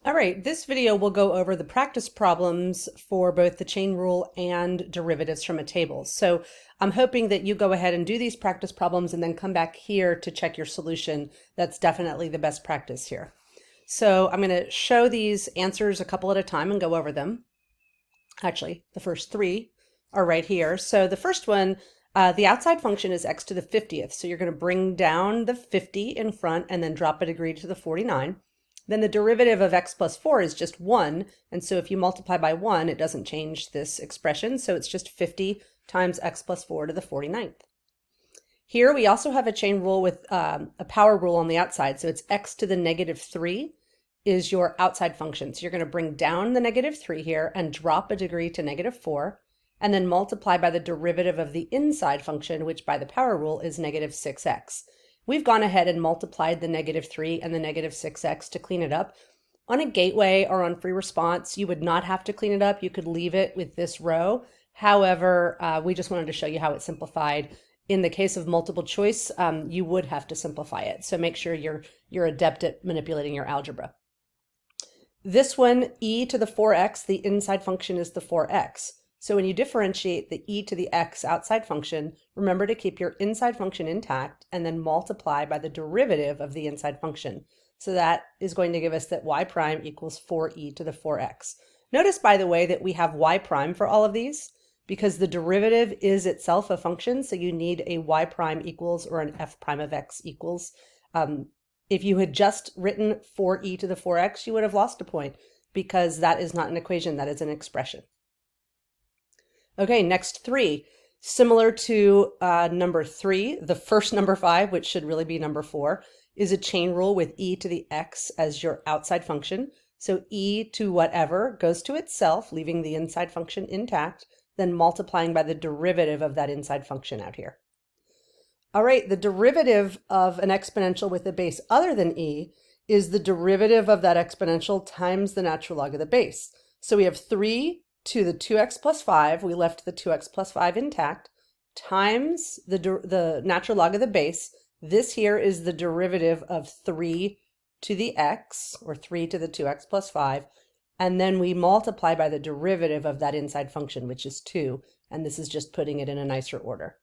All right, this video will go over the practice problems for both the chain rule and derivatives from a table. So I'm hoping that you go ahead and do these practice problems and then come back here to check your solution. That's definitely the best practice here. So I'm going to show these answers a couple at a time and go over them. Actually, the first three are right here. So the first one, the outside function is x to the 50th. So you're going to bring down the 50 in front and then drop a degree to the 49. Then the derivative of x plus 4 is just 1. And so if you multiply by 1, it doesn't change this expression. So it's just 50 times x plus 4 to the 49th. Here we also have a chain rule with a power rule on the outside. So it's x to the negative 3 is your outside function. So you're going to bring down the negative 3 here and drop a degree to negative 4, and then multiply by the derivative of the inside function, which by the power rule is negative 6x. We've gone ahead and multiplied the negative 3 and the negative 6x to clean it up. On a gateway or on free response, you would not have to clean it up. You could leave it with this row. However, we just wanted to show you how it's simplified. In the case of multiple choice, you would have to simplify it. So make sure you're adept at manipulating your algebra. This one, e to the 4x, the inside function is the 4x. So when you differentiate the e to the x outside function, remember to keep your inside function intact and then multiply by the derivative of the inside function. So that is going to give us that y prime equals 4e to the 4x. Notice, by the way, that we have y prime for all of these because the derivative is itself a function, so you need a y prime equals or an f prime of x equals. If you had just written 4e to the 4x, you would have lost a point because that is not an equation, that is an expression. Okay, next three. Similar to number 3, the first number 5, which should really be number 4, is a chain rule with e to the x as your outside function. So e to whatever goes to itself, leaving the inside function intact, then multiplying by the derivative of that inside function out here. All right, the derivative of an exponential with a base other than e is the derivative of that exponential times the natural log of the base. So we have 3 to the 2x plus 5, we left the 2x plus 5 intact, times the natural log of the base. This here is the derivative of 3 to the x, or 3 to the 2x plus 5, and then we multiply by the derivative of that inside function, which is 2, and this is just putting it in a nicer order.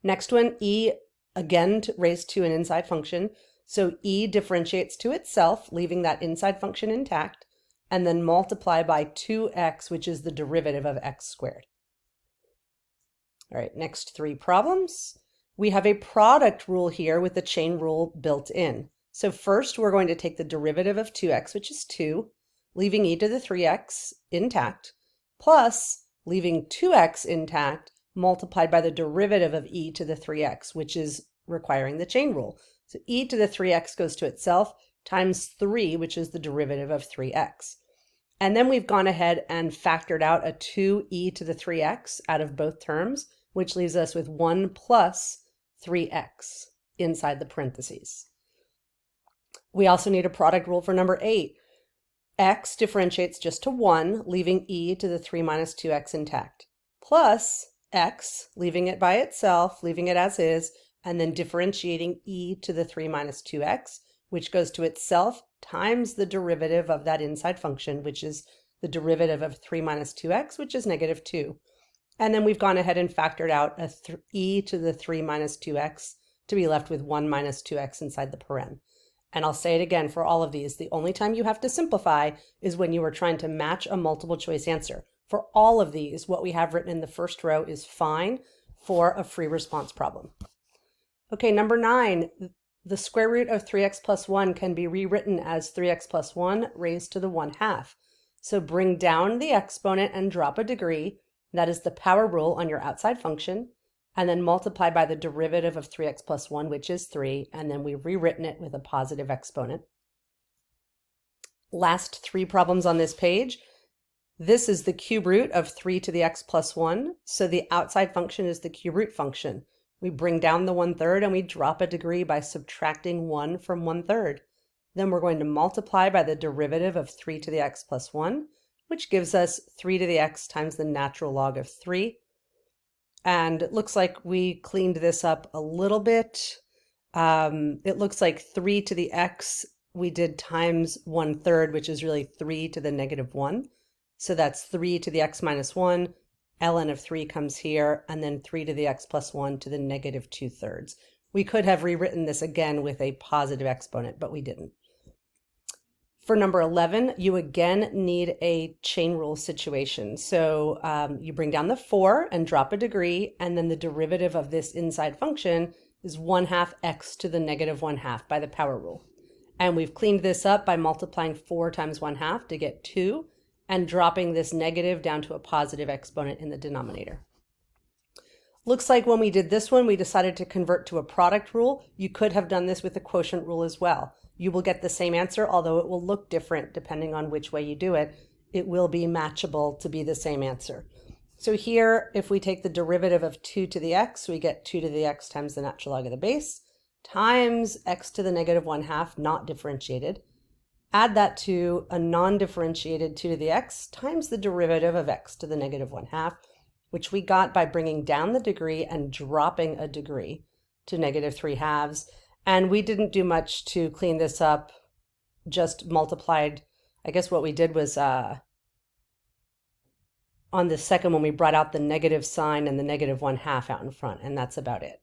Next one, e, again raised to an inside function. So e differentiates to itself, leaving that inside function intact, and then multiply by 2x, which is the derivative of x squared. All right, next three problems. We have a product rule here with the chain rule built in. So first, we're going to take the derivative of 2x, which is 2, leaving e to the 3x intact, plus leaving 2x intact, multiplied by the derivative of e to the 3x, which is requiring the chain rule. So e to the 3x goes to itself, times 3, which is the derivative of 3x. And then we've gone ahead and factored out a 2e to the 3x out of both terms, which leaves us with 1 plus 3x inside the parentheses. We also need a product rule for number 8. X differentiates just to 1, leaving e to the 3 minus 2x intact, plus x, leaving it by itself, leaving it as is, and then differentiating e to the 3 minus 2x, which goes to itself, times the derivative of that inside function, which is the derivative of 3 minus 2x, which is negative 2. And then we've gone ahead and factored out a e to the 3 minus 2x to be left with 1 minus 2x inside the paren. And I'll say it again for all of these, the only time you have to simplify is when you are trying to match a multiple choice answer. For all of these, what we have written in the first row is fine for a free response problem. Okay, number 9, the square root of 3x plus 1 can be rewritten as 3x plus 1 raised to the 1/2. So bring down the exponent and drop a degree. That is the power rule on your outside function. And then multiply by the derivative of 3x plus 1, which is 3. And then we've rewritten it with a positive exponent. Last three problems on this page. This is the cube root of 3 to the x plus 1. So the outside function is the cube root function. We bring down the 1/3 and we drop a degree by subtracting 1 from 1/3. Then we're going to multiply by the derivative of 3 to the x plus 1, which gives us 3 to the x times the natural log of 3. And it looks like we cleaned this up a little bit. It looks like 3 to the x we did times 1/3, which is really 3 to the negative 1. So that's 3 to the x minus 1. ln of 3 comes here, and then 3 to the x plus 1 to the negative 2/3. We could have rewritten this again with a positive exponent, but we didn't. For number 11, you again need a chain rule situation. So you bring down the 4 and drop a degree, and then the derivative of this inside function is 1/2 x to the negative 1/2 by the power rule. And we've cleaned this up by multiplying 4 times 1/2 to get 2, and dropping this negative down to a positive exponent in the denominator. Looks like when we did this one, we decided to convert to a product rule. You could have done this with the quotient rule as well. You will get the same answer, although it will look different depending on which way you do it. It will be matchable to be the same answer. So here, if we take the derivative of 2 to the x, we get 2 to the x times the natural log of the base, times x to the negative 1/2, not differentiated. Add that to a non-differentiated 2 to the x times the derivative of x to the negative 1/2, which we got by bringing down the degree and dropping a degree to negative 3/2. And we didn't do much to clean this up, just multiplied. I guess what we did was on the second one, we brought out the negative sign and the negative 1/2 out in front, and that's about it.